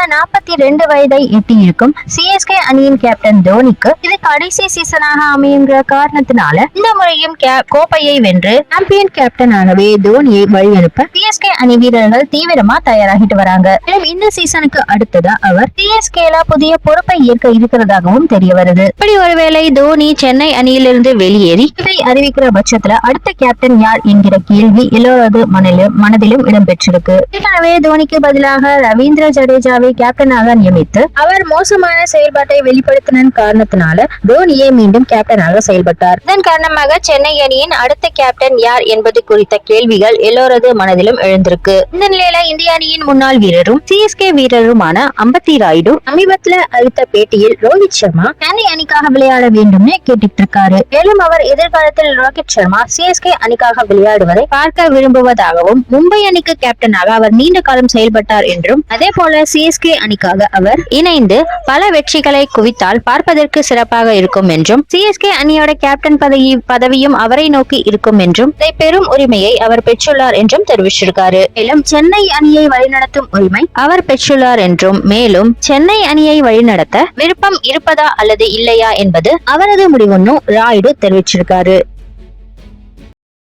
42 வயதை எட்டியிருக்கும் சிஎஸ்கே அணியின் கேப்டன் தோனிக்கு இது கடைசி சீசனாக அமையுங்கிற காரணத்தினால இந்த முறையும் கோப்பையை வென்று சாம்பியன் கேப்டனாகவே தோனியை வழியனுப்ப சிஎஸ்கே அணி வீரர்கள் தீவிரமா தயாராகிட்டு வராங்க. இந்த சீசனுக்கு அடுத்ததா அவர் சிஎஸ்கேல புதிய பொறுப்பை ஏற்க இருக்கிறதாகவும் தெரிய வருது. இப்படி ஒருவேளை தோனி சென்னை அணியிலிருந்து வெளியேறி இதை அறிவிக்கிற பட்சத்துல அடுத்த கேப்டன் யார் என்கிற கேள்வி எல்லோரது மனதிலும் இடம்பெற்றிருக்கு. ஏற்கனவே தோனிக்கு பதிலாக ரவீந்திர ஜடேஜாவை கேப்டனாக நியமித்து அவர் மோசமான செயல்பாட்டை வெளிப்படுத்தின காரணத்தினால தோனியே மீண்டும் கேப்டனாக செயல்பட்டார். இதன் காரணமாக சென்னை அணியின் அடுத்த கேப்டன் யார் என்பது குறித்த கேள்விகள் எல்லோரது மனதிலும் எழுந்திருக்கு. இந்த நிலையில இந்திய அணியின் முன்னாள் வீரரும் சிஎஸ்கே வீரருமான அம்பத்தி ராயுடு சமீபத்துல அளித்த பேட்டியில் ரோஹித் சர்மா சென்னை அணிக்காக விளையாட வேண்டும்னு கேட்டுட்டு இருக்காரு. மேலும் அவர் எதிர்காலத்தில் ரோஹித் சர்மா சிஎஸ்கே அணிக்காக விளையாடுவதை பார்க்க விரும்புவதாகவும் மும்பை அணிக்கு கேப்டனாக அவர் நீண்ட காலம் செயல்பட்டார் என்றும் அதே போல சிஎஸ்கே அணிக்காக அவர் இணைந்து பல வெற்றிகளை குவித்தால் பார்ப்பதற்கு சிறப்பாக இருக்கும் என்றும் சிஎஸ்கே அணியோட கேப்டன் பதவியும் அவரை நோக்கி இருக்கும் என்றும் இதை பெரும் உரிமையை அவர் பெற்றுள்ளார் என்றும் தெரிவிச்சிருக்காரு. மேலும் சென்னை அணியை வழிநடத்தும் உரிமை அவர் பெற்றுள்ளார் என்றும் மேலும் சென்னை அணியை வழிநடத்த விருப்பம் இருப்பதா அல்லது இல்லையா என்பது அவரது முடிவுன்னு ராயுடு தெரிவிச்சிருக்காரு.